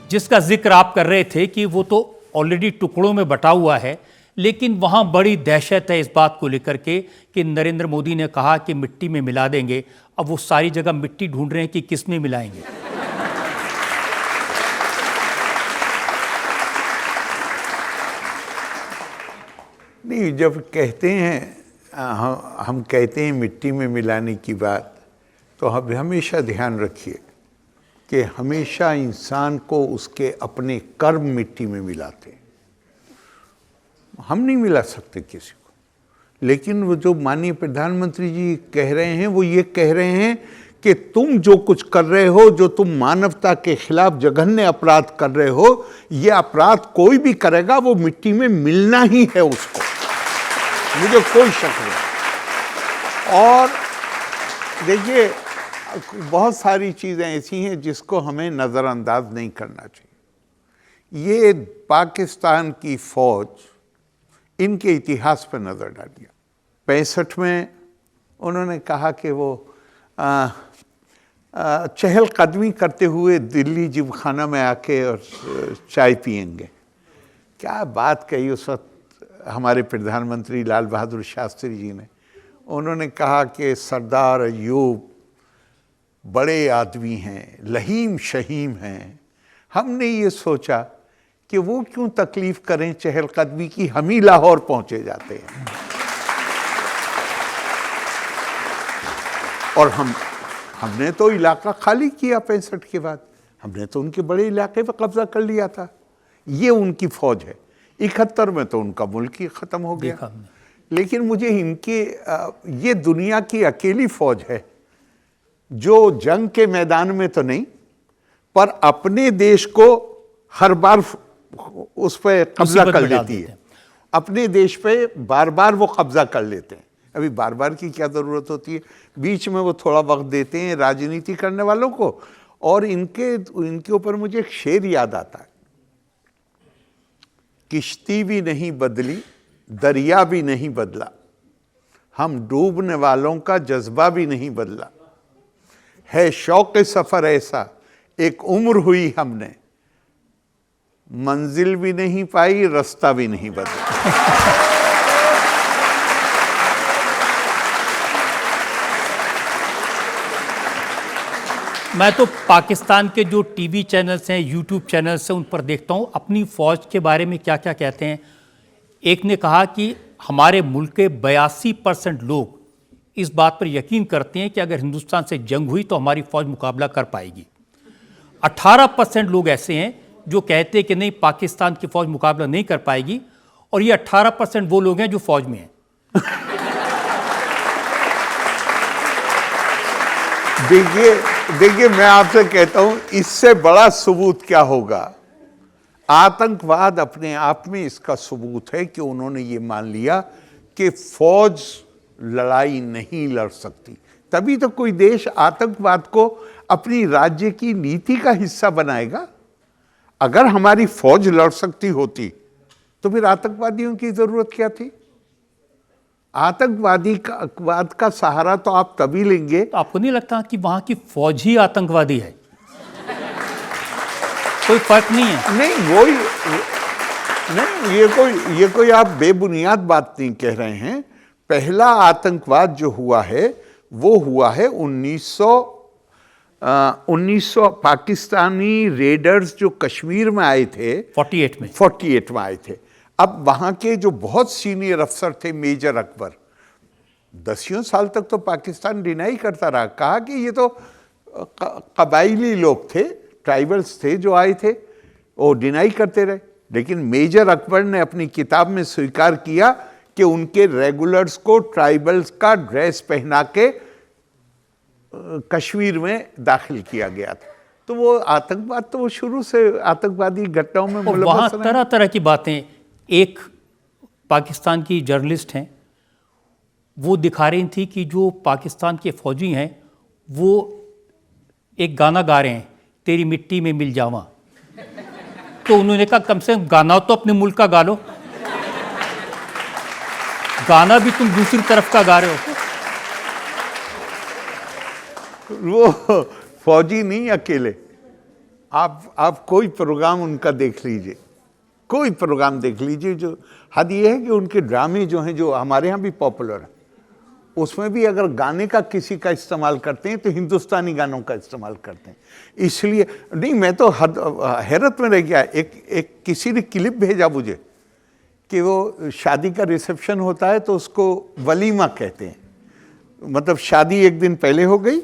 जिसका जिक्र आप कर रहे थे कि वो तो ऑलरेडी टुकड़ों में बटा हुआ है, लेकिन वहाँ बड़ी दहशत है इस बात को लेकर के कि नरेंद्र मोदी ने कहा कि मिट्टी में मिला देंगे। अब वो सारी जगह मिट्टी ढूंढ रहे हैं कि किस में मिलाएंगे। नहीं, जब कहते हैं हम कहते हैं मिट्टी में मिलाने की बात, तो हम हमेशा ध्यान रखिए कि हमेशा इंसान को उसके अपने कर्म मिट्टी में मिलाते हैं। हम नहीं मिला सकते किसी को, लेकिन वो जो माननीय प्रधानमंत्री जी कह रहे हैं वो ये कह रहे हैं कि तुम जो कुछ कर रहे हो, जो तुम मानवता के खिलाफ जघन्य अपराध कर रहे हो, ये अपराध कोई भी करेगा वो मिट्टी में मिलना ही है उसको, मुझे कोई शक नहीं। और देखिए, बहुत सारी चीज़ें ऐसी हैं जिसको हमें नज़रअंदाज नहीं करना चाहिए। ये पाकिस्तान की फौज, इनके इतिहास पर नज़र डालिए। 65 में उन्होंने कहा कि वो चहलकदमी करते हुए दिल्ली जिमखाना में आके और चाय पिएंगे। क्या बात कही उस वक्त हमारे प्रधानमंत्री लाल बहादुर शास्त्री जी ने। उन्होंने कहा कि सरदार अयूब बड़े आदमी हैं, लहीम शहीम हैं। हमने ये सोचा कि वो क्यों तकलीफ करें चहलकदमी की, हम ही लाहौर पहुंचे जाते हैं। और हमने तो इलाका खाली किया 65 के बाद, हमने तो उनके बड़े इलाके पर कब्जा कर लिया था। ये उनकी फौज है। 71 में तो उनका मुल्क ही खत्म हो गया। लेकिन मुझे इनके ये दुनिया की अकेली फौज है जो जंग के मैदान में तो नहीं, पर अपने देश को हर बार उस पर कब्जा कर लेती है। अपने देश पे बार बार वो कब्जा कर लेते हैं। अभी बार बार की क्या ज़रूरत होती है, बीच में वो थोड़ा वक्त देते हैं राजनीति करने वालों को। और इनके ऊपर मुझे एक शेर याद आता है, किश्ती भी नहीं बदली, दरिया भी नहीं बदला, हम डूबने वालों का जज्बा भी नहीं बदला, है शौक सफ़र ऐसा एक उम्र हुई हमने, मंजिल भी नहीं पाई, रास्ता भी नहीं बदला। मैं तो पाकिस्तान के जो टीवी चैनल्स हैं, यूट्यूब चैनल्स हैं, उन पर देखता हूँ अपनी फ़ौज के बारे में क्या क्या कहते हैं। एक ने कहा कि हमारे मुल्क के 82% लोग इस बात पर यकीन करते हैं कि अगर हिंदुस्तान से जंग हुई तो हमारी फ़ौज मुकाबला कर पाएगी। 18% लोग ऐसे हैं जो कहते हैं कि नहीं, पाकिस्तान की फ़ौज मुकाबला नहीं कर पाएगी। और ये 18% वो लोग हैं जो फ़ौज में हैं। देखिए मैं आपसे कहता हूं, इससे बड़ा सबूत क्या होगा। आतंकवाद अपने आप में इसका सबूत है कि उन्होंने ये मान लिया कि फौज लड़ाई नहीं लड़ सकती। तभी तो कोई देश आतंकवाद को अपनी राज्य की नीति का हिस्सा बनाएगा। अगर हमारी फौज लड़ सकती होती तो फिर आतंकवादियों की जरूरत क्या थी। आतंकवाद का सहारा तो आप तभी लेंगे। तो आपको नहीं लगता कि वहां की फौज ही आतंकवादी है? कोई फर्क नहीं है। नहीं, ये कोई आप बेबुनियाद बात नहीं कह रहे हैं। पहला आतंकवाद जो हुआ है वो हुआ है 1900 पाकिस्तानी रेडर्स जो कश्मीर में आए थे 48 में आए थे। अब वहाँ के जो बहुत सीनियर अफसर थे, मेजर अकबर, 10 साल तक तो पाकिस्तान डिनाई करता रहा, कहा कि ये तो कबाइली लोग थे, ट्राइबल्स थे जो आए थे, वो डिनाई करते रहे। लेकिन मेजर अकबर ने अपनी किताब में स्वीकार किया कि उनके रेगुलर्स को ट्राइबल्स का ड्रेस पहना के कश्मीर में दाखिल किया गया था। तो वो आतंकवाद तो वो शुरू से आतंकवादी घटनाओं में वहाँ तरह तरह की बातें। एक पाकिस्तान की जर्नलिस्ट हैं, वो दिखा रही थी कि जो पाकिस्तान के फौजी हैं वो एक गाना गा रहे हैं, तेरी मिट्टी में मिल जावा। तो उन्होंने कहा कम से कम गाना तो अपने मुल्क का गा लो, गाना भी तुम दूसरी तरफ का गा रहे हो। वो फौजी नहीं अकेले, आप कोई प्रोग्राम उनका देख लीजिए, कोई प्रोग्राम देख लीजिए, जो हद ये है कि उनके ड्रामे जो हैं, जो हमारे यहाँ भी पॉपुलर हैं, उसमें भी अगर गाने का किसी का इस्तेमाल करते हैं तो हिंदुस्तानी गानों का इस्तेमाल करते हैं। इसलिए नहीं, मैं तो हैरत में रह गया। एक किसी ने क्लिप भेजा मुझे कि वो शादी का रिसेप्शन होता है तो उसको वलीमा कहते हैं, मतलब शादी एक दिन पहले हो गई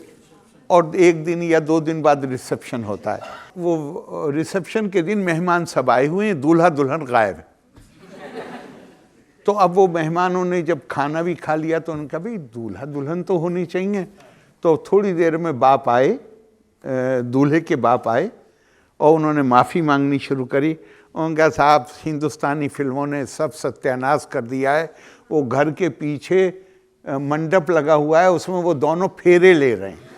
और एक दिन या 2 दिन बाद रिसेप्शन होता है। वो रिसेप्शन के दिन मेहमान सब आए हुए हैं, दूल्हा दुल्हन गायब है। तो अब वो मेहमानों ने जब खाना भी खा लिया तो उन्होंने कहा भाई दूल्हा दुल्हन तो होनी चाहिए। तो थोड़ी देर में बाप आए, दूल्हे के बाप आए और उन्होंने माफ़ी मांगनी शुरू करी। उन्होंने कहा साहब हिंदुस्तानी फिल्मों ने सब सत्यानाश कर दिया है, वो घर के पीछे मंडप लगा हुआ है, उसमें वो दोनों फेरे ले रहे हैं।